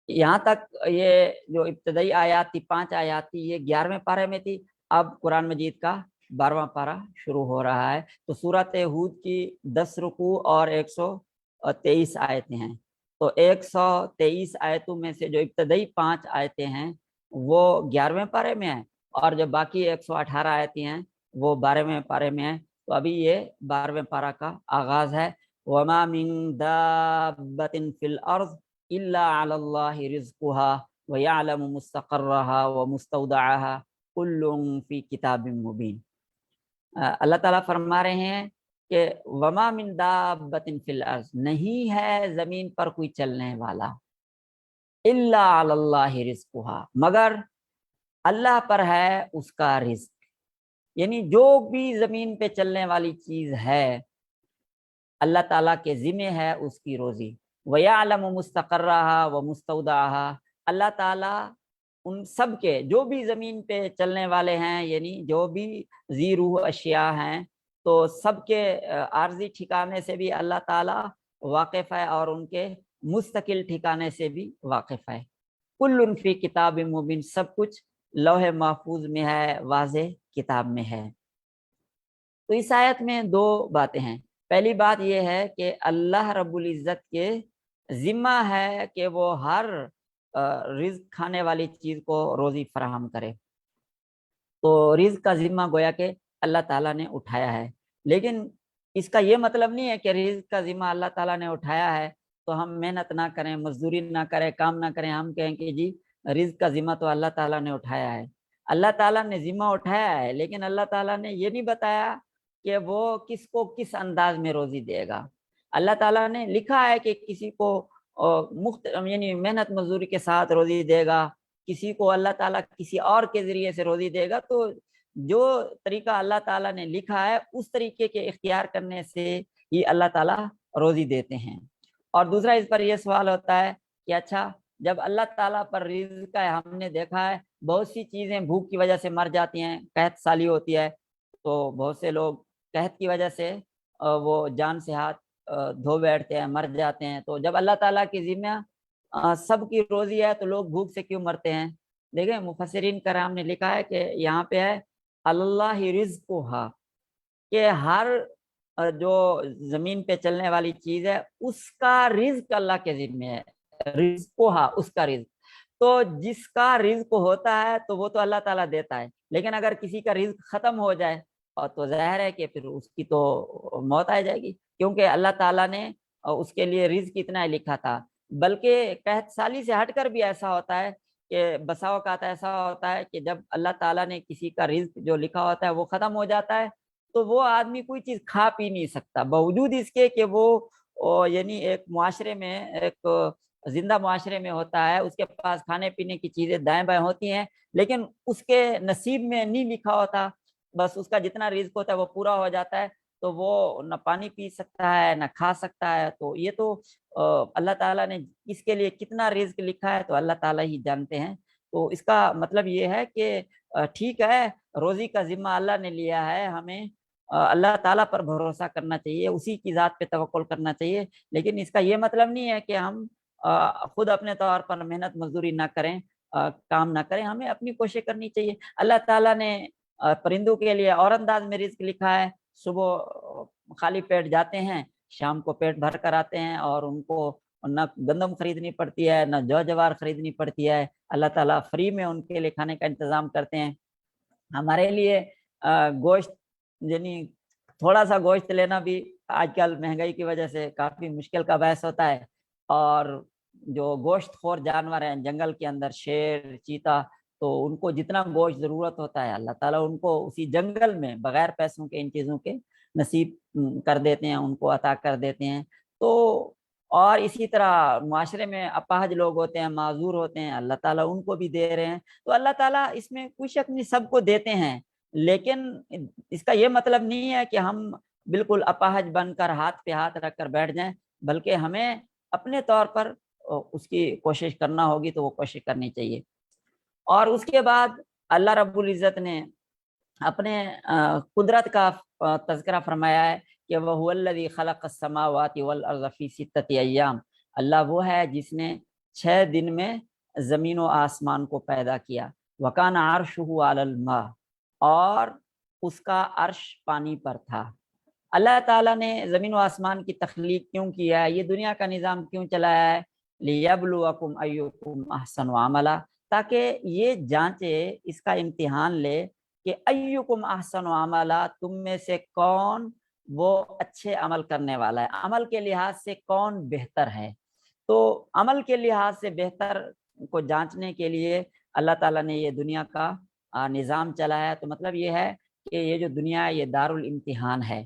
Speaker 1: یہاں تک یہ جو ابتدائی آیات تھی، 5 آیات تھی، یہ 11ویں پارے میں تھی۔ اب قرآن مجید کا 12واں پارہ شروع ہو رہا ہے۔ تو سورۃ ہود کی 10 رکوع اور 123 آیتیں ہیں۔ تو 123 آیتوں میں سے جو ابتدائی 5 آیتیں ہیں وہ 11ویں پارے میں ہیں، اور جو باقی 118 آیتیں ہیں وہ 12ویں پارے میں ہیں۔ تو ابھی یہ 12ویں پارہ کا آغاز ہے۔ وَمَا مِن دَابَّةٍ فِي الْأَرْضِ إِلَّا عَلَى اللَّهِ رِزْقُهَا وَيَعْلَمُ مُسْتَقَرَّهَا وَمُسْتَوْدَعَهَا كُلٌّ فِي كِتَابٍ مُبِينٍ۔ اللہ تعالیٰ فرما رہے ہیں کہ وَمَا مِن دَابَّةٍ فِي الْأَرْضِ، نہیں ہے زمین پر کوئی چلنے والا، إِلَّا عَلَى اللَّهِ رِزْقُهَا، مگر اللہ پر ہے اس کا رزق۔ یعنی جو بھی زمین پہ چلنے والی چیز ہے، اللہ تعالیٰ کے ذمہ ہے اس کی روزی۔ وَيَعْلَمُ مُسْتَقَرَّهَا وَمُسْتَوْدَعَهَا، اللہ تعالیٰ ان سب کے جو بھی زمین پہ چلنے والے ہیں، یعنی جو بھی ذی روح اشیاء ہیں، تو سب کے عارضی ٹھکانے سے بھی اللہ تعالیٰ واقف ہے اور ان کے مستقل ٹھکانے سے بھی واقف ہے۔ کل فی کتاب مبین، سب کچھ لوح محفوظ میں ہے، واضح کتاب میں ہے۔ تو اس آیت میں دو باتیں ہیں۔ پہلی بات یہ ہے کہ اللہ رب العزت کے ذمہ ہے کہ وہ ہر رزق کھانے والی چیز کو روزی فراہم کرے، تو رزق کا ذمہ گویا کہ اللہ تعالیٰ نے اٹھایا ہے۔ لیکن اس کا یہ مطلب نہیں ہے کہ رزق کا ذمہ اللہ تعالیٰ نے اٹھایا ہے تو ہم محنت نہ کریں، مزدوری نہ کریں، کام نہ کریں، ہم کہیں کہ جی رزق کا ذمہ تو اللہ تعالیٰ نے اٹھایا ہے۔ اللہ تعالیٰ نے ذمہ اٹھایا ہے، لیکن اللہ تعالیٰ نے یہ نہیں بتایا کہ وہ کس کو کس انداز میں روزی دے گا۔ اللہ تعالیٰ نے لکھا ہے کہ کسی کو یعنی محنت مزدوری کے ساتھ روزی دے گا، کسی کو اللہ تعالیٰ کسی اور کے ذریعے سے روزی دے گا۔ تو جو طریقہ اللہ تعالیٰ نے لکھا ہے اس طریقے کے اختیار کرنے سے ہی اللہ تعالیٰ روزی دیتے ہیں۔ اور دوسرا اس پر یہ سوال ہوتا ہے کہ اچھا، جب اللہ تعالیٰ پر رزق ہے، ہم نے دیکھا ہے بہت سی چیزیں بھوک کی وجہ سے مر جاتی ہیں، قحط سالی ہوتی ہے، تو بہت سے لوگ قحط کی وجہ سے وہ جان سے ہاتھ دھو بیٹھتے ہیں، مر جاتے ہیں۔ تو جب اللہ تعالیٰ کی ذمہ سب کی روزی ہے تو لوگ بھوک سے کیوں مرتے ہیں؟ دیکھیں مفسرین کرام نے لکھا ہے کہ یہاں پہ ہے اللہ رزقھا، کہ ہر جو زمین پہ چلنے والی چیز ہے اس کا رزق اللہ کے ذمہ ہے، رزقھا، اس کا رزق۔ تو جس کا رزق ہوتا ہے تو وہ تو اللہ تعالیٰ دیتا ہے، لیکن اگر کسی کا رزق ختم ہو جائے اور تو ظاہر ہے کہ پھر اس کی تو موت آ جائے گی، کیونکہ اللہ تعالیٰ نے اس کے لیے رزق اتنا ہی لکھا تھا۔ بلکہ قحط سالی سے ہٹ کر بھی ایسا ہوتا ہے کہ بسا اوقات ایسا ہوتا ہے کہ جب اللہ تعالیٰ نے کسی کا رزق جو لکھا ہوتا ہے وہ ختم ہو جاتا ہے تو وہ آدمی کوئی چیز کھا پی نہیں سکتا، باوجود اس کے کہ وہ یعنی ایک معاشرے میں، ایک زندہ معاشرے میں ہوتا ہے، اس کے پاس کھانے پینے کی چیزیں دائیں بائیں ہوتی ہیں، لیکن اس کے نصیب میں نہیں لکھا ہوتا، بس اس کا جتنا رزق ہوتا ہے وہ پورا ہو جاتا ہے، تو وہ نہ پانی پی سکتا ہے نہ کھا سکتا ہے۔ تو یہ تو اللہ تعالیٰ نے اس کے لیے کتنا رزق لکھا ہے تو اللہ تعالیٰ ہی جانتے ہیں۔ تو اس کا مطلب یہ ہے کہ ٹھیک ہے، روزی کا ذمہ اللہ نے لیا ہے، ہمیں اللہ تعالیٰ پر بھروسہ کرنا چاہیے، اسی کی ذات پہ توکل کرنا چاہیے، لیکن اس کا یہ مطلب نہیں ہے کہ ہم خود اپنے طور پر محنت مزدوری نہ کریں، کام نہ کریں، ہمیں اپنی کوشش کرنی چاہیے۔ اللہ تعالیٰ نے پرندوں کے لیے اور انداز میں رزق لکھا ہے، صبح خالی پیٹ جاتے ہیں، شام کو پیٹ بھر کر آتے ہیں، اور ان کو نہ گندم خریدنی پڑتی ہے نہ جو جوار خریدنی پڑتی ہے، اللہ تعالیٰ فری میں ان کے لیے کھانے کا انتظام کرتے ہیں۔ ہمارے لیے گوشت، یعنی تھوڑا سا گوشت لینا بھی آج کل مہنگائی کی وجہ سے کافی مشکل کا باعث ہوتا ہے، اور جو گوشت خور جانور ہیں جنگل کے اندر، شیر، چیتا، تو ان کو جتنا گوشت ضرورت ہوتا ہے اللہ تعالیٰ ان کو اسی جنگل میں بغیر پیسوں کے ان چیزوں کے نصیب کر دیتے ہیں، ان کو عطا کر دیتے ہیں۔ تو اور اسی طرح معاشرے میں اپاہج لوگ ہوتے ہیں، معذور ہوتے ہیں، اللہ تعالیٰ ان کو بھی دے رہے ہیں۔ تو اللہ تعالیٰ اس میں کوئی شک نہیں، سب کو دیتے ہیں، لیکن اس کا یہ مطلب نہیں ہے کہ ہم بالکل اپاہج بن کر ہاتھ پہ ہاتھ رکھ کر بیٹھ جائیں، بلکہ ہمیں اپنے طور پر اس کی کوشش کرنا ہوگی، تو وہ کوشش کرنی چاہیے۔ اور اس کے بعد اللہ رب العزت نے اپنے قدرت کا تذکرہ فرمایا ہے کہ وَهُوَ الَّذِي خَلَقَ السَّمَاوَاتِ وَالْأَرْضَ فِي سِتَّةِ أَيَّامٍ، اللہ وہ ہے جس نے 6 دن میں زمین و آسمان کو پیدا کیا، وَكَانَ عَرْشُهُ عَلَى الْمَاءِ، اور اس کا عرش پانی پر تھا۔ اللہ تعالیٰ نے زمین و آسمان کی تخلیق کیوں کیا ہے، یہ دنیا کا نظام کیوں چلایا ہے؟ لِيَبْلُوَكُمْ أَيُّكُمْ أَحْسَنُ عَمَلًا، تاکہ یہ جانچے، اس کا امتحان لے کہ ایکم احسن عملا، تم میں سے کون وہ اچھے عمل کرنے والا ہے، عمل کے لحاظ سے کون بہتر ہے۔ تو عمل کے لحاظ سے بہتر کو جانچنے کے لیے اللہ تعالیٰ نے یہ دنیا کا نظام چلایا۔ تو مطلب یہ ہے کہ یہ جو دنیا ہے یہ دار الامتحان ہے۔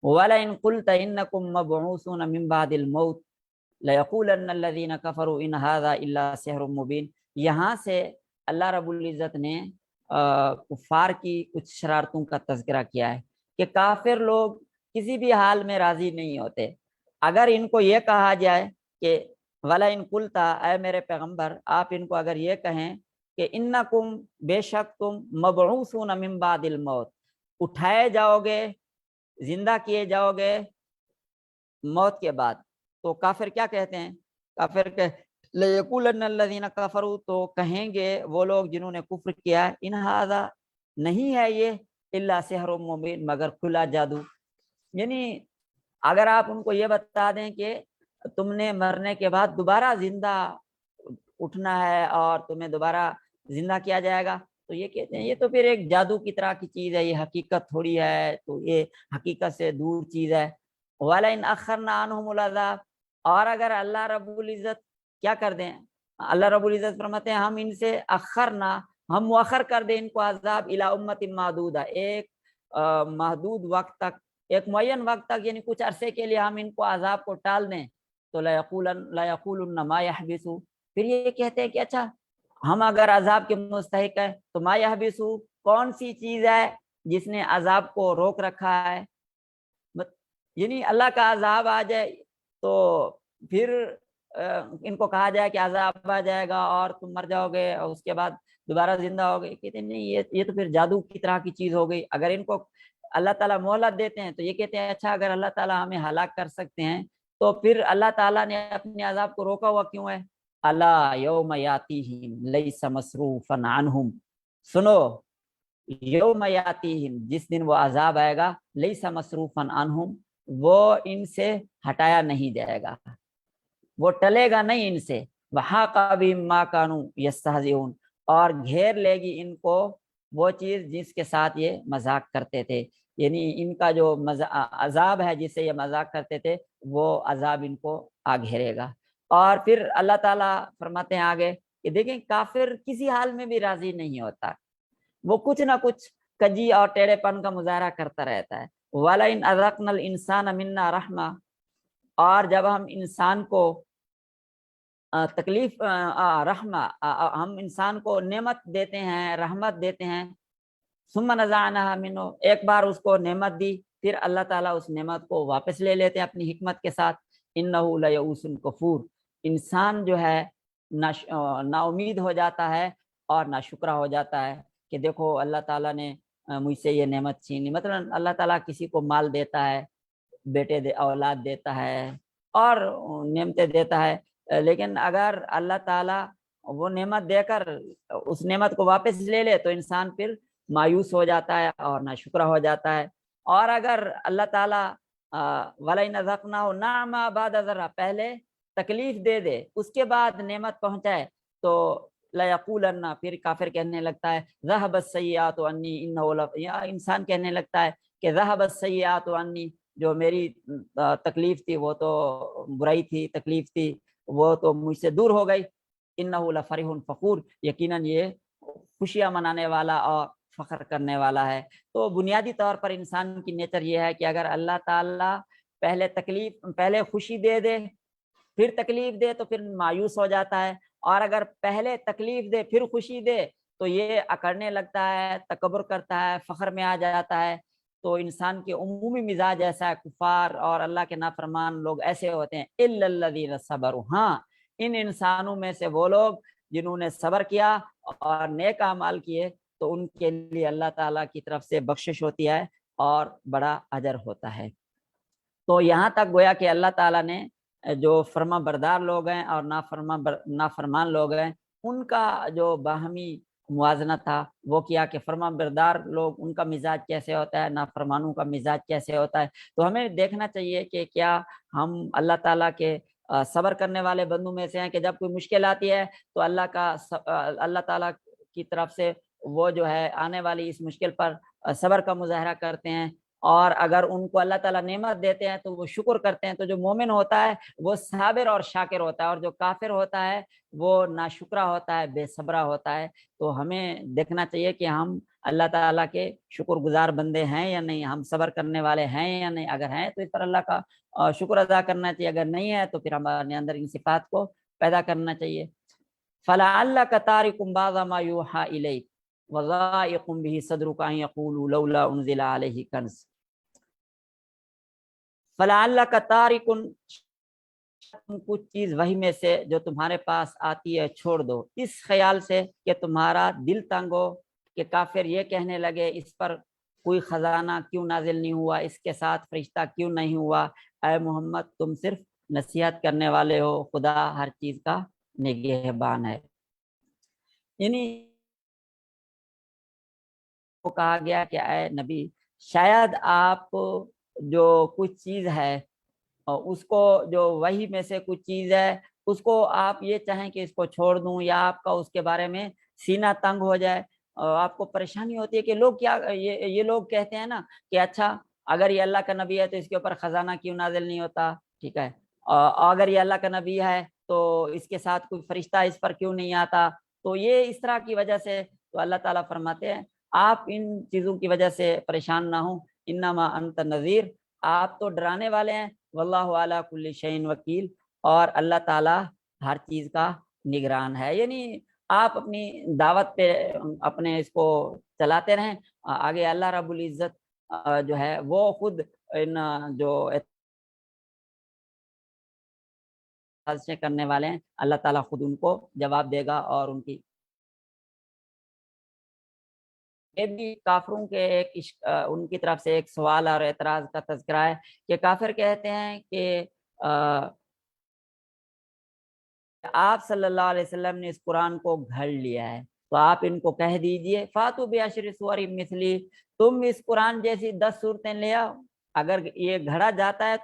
Speaker 1: وَلَئِن قُلْتَ إِنَّكُمْ مَبْعُوثُونَ مِنْ بَعْدِ الْمَوْتِ لَيَقُولَنَّ الَّذِينَ كَفَرُوا إِنْ هَذَا إِلَّا سِحْرٌ مُبِينٌ، یہاں سے اللہ رب العزت نے کفار کی کچھ شرارتوں کا تذکرہ کیا ہے کہ کافر لوگ کسی بھی حال میں راضی نہیں ہوتے۔ اگر ان کو یہ کہا جائے کہ وَلَئِن قُلْتَ، اے میرے پیغمبر آپ ان کو اگر یہ کہیں کہ انکم بے شک تم مبعوثون من بعد الموت، اٹھائے جاؤ گے، زندہ کیے جاؤ گے موت کے بعد۔ تو کافر کیا کہتے ہیں؟ کافر کہ لَيَقُولَنَّ الَّذِينَ كَفَرُوا، تو کہیں گے وہ لوگ جنہوں نے کفر کیا، ان ھذا، نہیں ہے یہ، الا سحر مبین، مگر کھلا جادو۔ یعنی اگر آپ ان کو یہ بتا دیں کہ تم نے مرنے کے بعد دوبارہ زندہ اٹھنا ہے اور تمہیں دوبارہ زندہ کیا جائے گا، تو یہ کہتے ہیں یہ تو پھر ایک جادو کی طرح کی چیز ہے، یہ حقیقت تھوڑی ہے، تو یہ حقیقت سے دور چیز ہے۔ وَلَئِنْ أَخَّرْنَا عَنْهُمُ الْعَذَابَ، اور اگر اللہ رب العزت کیا کر دیں، اللہ رب العزت فرماتے ہیں ہم ان سے اخرنا، ہم مؤخر کر دیں ان کو عذاب الی امت معدودہ، ایک محدود وقت تک، ایک معین وقت تک، یعنی کچھ عرصے کے لیے ہم ان کو عذاب کو ٹال دیں، تو لَيَقُولُنَّ مَا يَحْبِسُ، پھر یہ کہتے ہیں کہ اچھا ہم اگر عذاب کے مستحق ہیں تو ما يحبس، کون سی چیز ہے جس نے عذاب کو روک رکھا ہے؟ یعنی اللہ کا عذاب آ جائے تو پھر ان کو کہا جائے کہ عذاب آ جائے گا اور تم مر جاؤ گے اور اس کے بعد دوبارہ زندہ ہو گئے، کہتے ہیں نہیں یہ تو پھر جادو کی طرح کی چیز ہو گئی۔ اگر ان کو اللہ تعالیٰ مہلت دیتے ہیں تو یہ کہتے ہیں اچھا اگر اللہ تعالیٰ ہمیں ہلاک کر سکتے ہیں تو پھر اللہ تعالیٰ نے اپنے عذاب کو روکا ہوا کیوں ہے؟ الا یوم یاتیہم لیس مصروفا عنہم، سنو یوم یاتیہم، جس دن وہ عذاب آئے گا، لیس مصروفا عنہم، وہ ان سے ہٹایا نہیں جائے گا، وہ ٹلے گا نہیں ان سے، وحاق بہم ما کانوا یستہزئون، اور گھیر لے گی ان کو وہ چیز جس کے ساتھ یہ مذاق کرتے تھے، یعنی ان کا جو عذاب ہے جس سے یہ مذاق کرتے تھے وہ عذاب ان کو آ گھیرے گا۔ اور پھر اللہ تعالیٰ فرماتے ہیں آگے کہ دیکھیں کافر کسی حال میں بھی راضی نہیں ہوتا، وہ کچھ نہ کچھ کجی اور ٹیڑھے پن کا مظاہرہ کرتا رہتا ہے۔ وَلَئِنْ أَذَقْنَا الْإِنسَانَ مِنَّا رَحْمَةً، اور جب ہم انسان کو تکلیف رحمہ، ہم انسان کو نعمت دیتے ہیں، رحمت دیتے ہیں، ثم نزعناها منه، ایک بار اس کو نعمت دی پھر اللہ تعالیٰ اس نعمت کو واپس لے لیتے ہیں اپنی حکمت کے ساتھ۔ انه لیئوس کفور، انسان جو ہے نا امید ہو جاتا ہے اور ناشکرہ ہو جاتا ہے کہ دیکھو اللہ تعالیٰ نے مجھ سے یہ نعمت چھینی۔ مثلا اللہ تعالیٰ کسی کو مال دیتا ہے، بیٹے اولاد دیتا ہے اور نعمتیں دیتا ہے، لیکن اگر اللہ تعالیٰ وہ نعمت دے کر اس نعمت کو واپس لے لے تو انسان پھر مایوس ہو جاتا ہے اور ناشکرہ ہو جاتا ہے۔ اور اگر اللہ تعالیٰ وَلَئِنْ أَذَقْنَاهُ نَعْمًا بَعْدَ ضَرًّا، پہلے تکلیف دے دے اس کے بعد نعمت پہنچائے تو لَيَقُولَنَّ، پھر کافر کہنے لگتا ہے ذَهَبَ السَّيِّئَاتُ عَنِّي إِنَّهُ یا انسان کہنے لگتا ہے کہ ذَهَبَ السَّيِّئَاتُ عَنِّي، جو میری تکلیف تھی وہ تو برائی تھی، تکلیف تھی وہ تو مجھ سے دور ہو گئی، إِنَّهُ لَفَرِحٌ فَخُورٌ، یقیناً یہ خوشیاں منانے والا اور فخر کرنے والا ہے۔ تو بنیادی طور پر انسان کی نیچر یہ ہے کہ اگر اللہ تعالیٰ پہلے خوشی دے دے پھر تکلیف دے تو پھر مایوس ہو جاتا ہے، اور اگر پہلے تکلیف دے پھر خوشی دے تو یہ اکڑنے لگتا ہے، تکبر کرتا ہے، فخر میں آ جاتا ہے۔ تو انسان کے عمومی مزاج ایسا ہے، کفار اور اللہ کے نافرمان لوگ ایسے ہوتے ہیں۔ إِلَّا الَّذِينَ صَبَرُوا، ہاں ان انسانوں میں سے وہ لوگ جنہوں نے صبر کیا اور نیک اعمال کیے تو ان کے لیے اللہ تعالیٰ کی طرف سے بخشش ہوتی ہے اور بڑا اجر ہوتا ہے۔ تو یہاں تک گویا کہ اللہ تعالیٰ نے جو فرما بردار لوگ ہیں اور نافرمان لوگ ہیں ان کا جو باہمی موازنہ تھا وہ کیا کہ فرما بردار لوگ ان کا مزاج کیسے ہوتا ہے، نافرمانوں کا مزاج کیسے ہوتا ہے۔ تو ہمیں دیکھنا چاہیے کہ کیا ہم اللہ تعالیٰ کے صبر کرنے والے بندوں میں سے ہیں کہ جب کوئی مشکل آتی ہے تو اللہ تعالیٰ کی طرف سے وہ جو ہے آنے والی اس مشکل پر صبر کا مظاہرہ کرتے ہیں، اور اگر ان کو اللہ تعالیٰ نعمت دیتے ہیں تو وہ شکر کرتے ہیں۔ تو جو مومن ہوتا ہے وہ صابر اور شاکر ہوتا ہے، اور جو کافر ہوتا ہے وہ ناشکرہ ہوتا ہے، بے صبرہ ہوتا ہے۔ تو ہمیں دیکھنا چاہیے کہ ہم اللہ تعالیٰ کے شکر گزار بندے ہیں یا نہیں، ہم صبر کرنے والے ہیں یا نہیں، اگر ہیں تو اس پر اللہ کا شکر ادا کرنا چاہیے، اگر نہیں ہے تو پھر ہمارے اندر ان صفات کو پیدا کرنا چاہیے۔ فَلَعَلَّكَ تَارِكٌ بَعْضَ مَا يُوحَىٰ إِلَيْكَ وَضَائِقٌ بِهِ صَدْرُكَ أَن يَقُولُوا لَوْلَا أُنزِلَ عَلَيْهِ كَنزٌ، فَلَعَلَّكَ تَارِكٌ، تم کچھ چیز وہی میں سے جو تمہارے پاس آتی ہے چھوڑ دو، اس خیال سے کہ تمہارا دل تنگ ہو کہ کافر یہ کہنے لگے اس پر کوئی خزانہ کیوں نازل نہیں ہوا، اس کے ساتھ فرشتہ کیوں نہیں ہوا۔ اے محمد تم صرف نصیحت کرنے والے ہو، خدا ہر چیز کا نگہبان ہے۔ یعنی کو کہا گیا کہ اے نبی شاید آپ جو کچھ چیز ہے اس کو، جو وہی میں سے کچھ چیز ہے اس کو آپ یہ چاہیں کہ اس کو چھوڑ دوں، یا آپ کا اس کے بارے میں سینہ تنگ ہو جائے، آپ کو پریشانی ہوتی ہے کہ لوگ کیا یہ لوگ کہتے ہیں نا کہ اچھا اگر یہ اللہ کا نبی ہے تو اس کے اوپر خزانہ کیوں نازل نہیں ہوتا، ٹھیک ہے، اگر یہ اللہ کا نبی ہے تو اس کے ساتھ کوئی فرشتہ اس پر کیوں نہیں آتا۔ تو یہ اس طرح کی وجہ سے تو اللہ تعالیٰ فرماتے ہیں آپ ان چیزوں کی وجہ سے پریشان نہ ہوں، انما انت نذیر، آپ تو ڈرانے والے ہیں، واللہ علی کل شیء وکیل، اور اللہ تعالیٰ ہر چیز کا نگران ہے۔ یعنی آپ اپنی دعوت پہ اپنے اس کو چلاتے رہیں، آگے اللہ رب العزت جو ہے وہ خود ان جو سازشیں کرنے والے ہیں اللہ تعالیٰ خود ان کو جواب دے گا، اور ان کی یہ بھی کافروں کے ان کی طرف سے ایک سوال اور اعتراض کا تذکرہ ہے کہ کافر کہتے ہیں کہ آپ صلی اللہ علیہ وسلم نے اس قرآن کو گھڑ لیا ہے، تو آپ ان کو کہہ دیجئے فاتو بعشر سور مثلی، تم اس قرآن جیسی 10 صورتیں لے آؤ، اگر یہ گھڑا جاتا ہے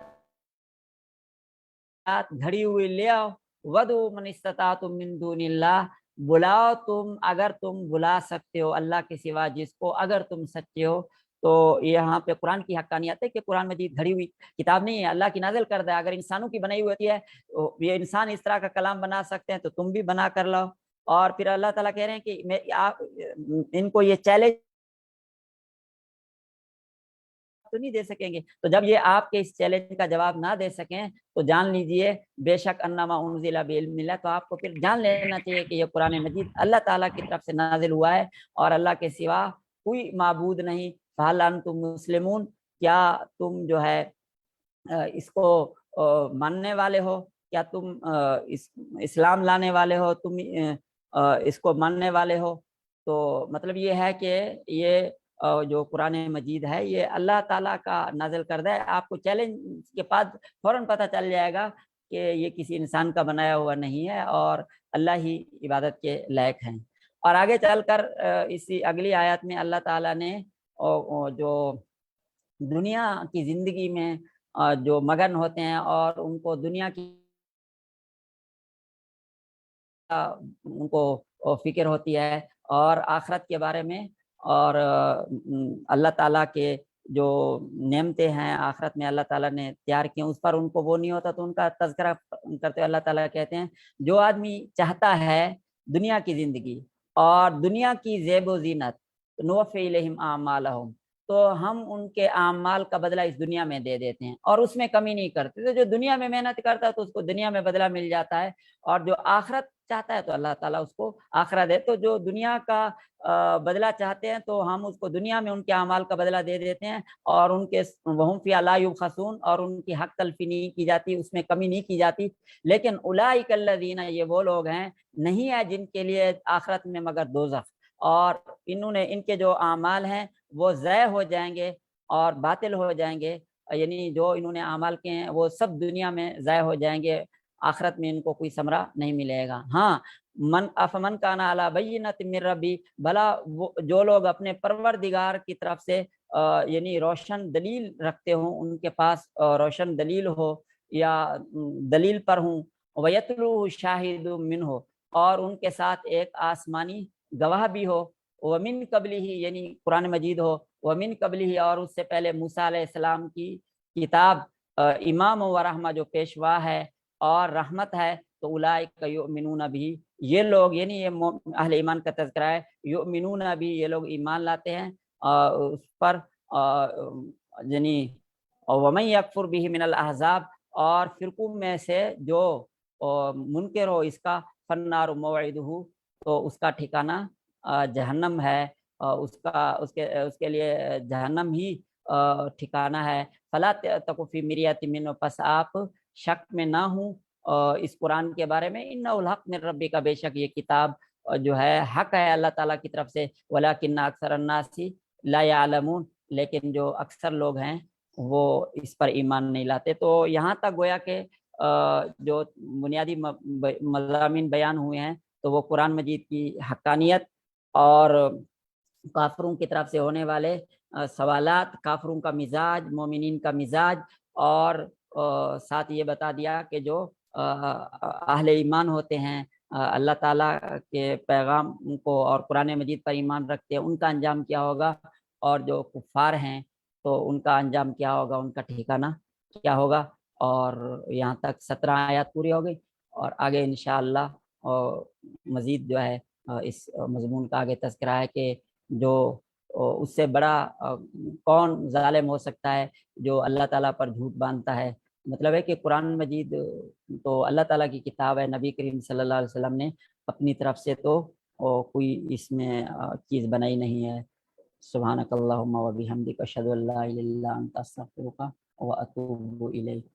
Speaker 1: گھڑی ہوئی لے آؤ، ودعوا من استطعتم من دون اللہ، بلاؤ تم اگر تم بلا سکتے ہو اللہ کے سوا جس کو، اگر تم سچے ہو۔ تو یہاں پہ قرآن کی حقانیت ہے کہ قرآن مجید گھڑی ہوئی کتاب نہیں ہے، اللہ کی نازل کردہ ہے، اگر انسانوں کی بنائی ہوئی ہوتی ہے یہ انسان اس طرح کا کلام بنا سکتے ہیں تو تم بھی بنا کر لاؤ۔ اور پھر اللہ تعالیٰ کہہ رہے ہیں کہ میں ان کو یہ چیلنج تو نہیں دے سکیں گے، تو جب یہ آپ کے اس چیلنج کا جواب نہ دے سکیں تو جان لیجئے بے شک انما انزل بعلم اللہ، تو آپ کو پھر جان لینا چاہیے کہ یہ قرآن مجید اللہ تعالیٰ کی طرف سے نازل ہوا ہے اور اللہ کے سوا کوئی معبود نہیں۔ فہل انتم مسلمون، کیا تم جو ہے اس کو ماننے والے ہو، کیا تم اسلام لانے والے ہو، تم اس کو ماننے والے ہو۔ تو مطلب یہ ہے کہ یہ جو قرآن مجید ہے یہ اللہ تعالیٰ کا نازل کردہ ہے، آپ کو چیلنج کے بعد فوراً پتہ چل جائے گا کہ یہ کسی انسان کا بنایا ہوا نہیں ہے اور اللہ ہی عبادت کے لائق ہیں۔ اور آگے چل کر اسی اگلی آیات میں اللہ تعالیٰ نے جو دنیا کی زندگی میں جو مگن ہوتے ہیں اور ان کو دنیا کی ان کو فکر ہوتی ہے اور آخرت کے بارے میں، اور اللہ تعالیٰ کے جو نعمتیں ہیں آخرت میں اللہ تعالیٰ نے تیار کی اس پر ان کو وہ نہیں ہوتا، تو ان کا تذکرہ کرتے ہوئے اللہ تعالیٰ کہتے ہیں جو آدمی چاہتا ہے دنیا کی زندگی اور دنیا کی زیب و زینت، نوفی الیہم اعمالہم، تو ہم ان کے اعمال کا بدلہ اس دنیا میں دے دیتے ہیں اور اس میں کمی نہیں کرتے۔ تو جو دنیا میں محنت کرتا ہے تو اس کو دنیا میں بدلہ مل جاتا ہے، اور جو آخرت چاہتا ہے تو اللہ تعالیٰ اس کو آخرت دے۔ تو جو دنیا کا بدلہ چاہتے ہیں تو ہم اس کو دنیا میں ان کے اعمال کا بدلہ دے دیتے ہیں، اور ان کے وہم فیہا لا یبخسون، اور ان کی حق تلفی نہیں کی جاتی، اس میں کمی نہیں کی جاتی۔ لیکن اولئک الذین، یہ وہ لوگ ہیں نہیں ہے جن کے لیے آخرت میں مگر دوزخ، اور انہوں نے ان کے جو اعمال ہیں وہ ضائع ہو جائیں گے اور باطل ہو جائیں گے، یعنی جو انہوں نے اعمال کیے ہیں وہ سب دنیا میں ضائع ہو جائیں گے، آخرت میں ان کو کوئی ثمرہ نہیں ملے گا۔ ہاں من افمن کان علی بینۃ من ربی، بھلا جو لوگ اپنے پروردگار کی طرف سے یعنی روشن دلیل رکھتے ہوں، ان کے پاس روشن دلیل ہو یا دلیل پر ہوں، ویتلوہ شاہد منہ، اور ان کے ساتھ ایک آسمانی گواہ بھی ہو، ومن قبلہ، یعنی قرآن مجید ہو، ومن قبلہ، اور اس سے پہلے موسیٰ علیہ السلام کی کتاب امام و رحمہ جو پیشوا ہے اور رحمت ہے، تو اولئک یؤمنون بھی، یہ لوگ یعنی یہ اہل ایمان کا تذکرہ ہے، یؤمنون بھی، یہ لوگ ایمان لاتے ہیں اس پر، یعنی ومن یکفر بہ من الاحزاب، اور فرقوں میں سے جو منکر ہو اس کا، فالنار موعدہ، تو اس کا ٹھکانہ جہنم ہے، اس کے لیے جہنم ہی ٹھکانہ ہے۔ فلا تک فی مریۃ منہ، پس آپ شک میں نہ ہوں اس قرآن کے بارے میں، انہ الحق من ربک، بے شک یہ کتاب جو ہے حق ہے اللہ تعالیٰ کی طرف سے، ولکن اکثر الناس لا یعلمون، لیکن جو اکثر لوگ ہیں وہ اس پر ایمان نہیں لاتے۔ تو یہاں تک گویا کہ جو بنیادی مضامین بیان ہوئے ہیں تو وہ قرآن مجید کی حقانیت اور کافروں کی طرف سے ہونے والے سوالات، کافروں کا مزاج، مومنین کا مزاج، اور ساتھ یہ بتا دیا کہ جو اہل ایمان ہوتے ہیں، اللہ تعالیٰ کے پیغام کو اور قرآن مجید پر ایمان رکھتے ہیں، ان کا انجام کیا ہوگا، اور جو کفار ہیں تو ان کا انجام کیا ہوگا، ان کا ٹھکانہ کیا ہوگا۔ اور یہاں تک 17 آیات پوری ہو گئی، اور آگے انشاءاللہ مزید جو ہے اس مضمون کا آگے تذکرہ ہے کہ جو اس سے بڑا کون ظالم ہو سکتا ہے جو اللہ تعالیٰ پر جھوٹ باندھتا ہے۔ مطلب ہے کہ قرآن مجید تو اللہ تعالیٰ کی کتاب ہے، نبی کریم صلی اللہ علیہ وسلم نے اپنی طرف سے تو کوئی اس میں چیز بنائی نہیں ہے۔ سبحانک اللہم و بحمدک، اشہد ان لا الہ الا انت، استغفرک و اتوب الیک۔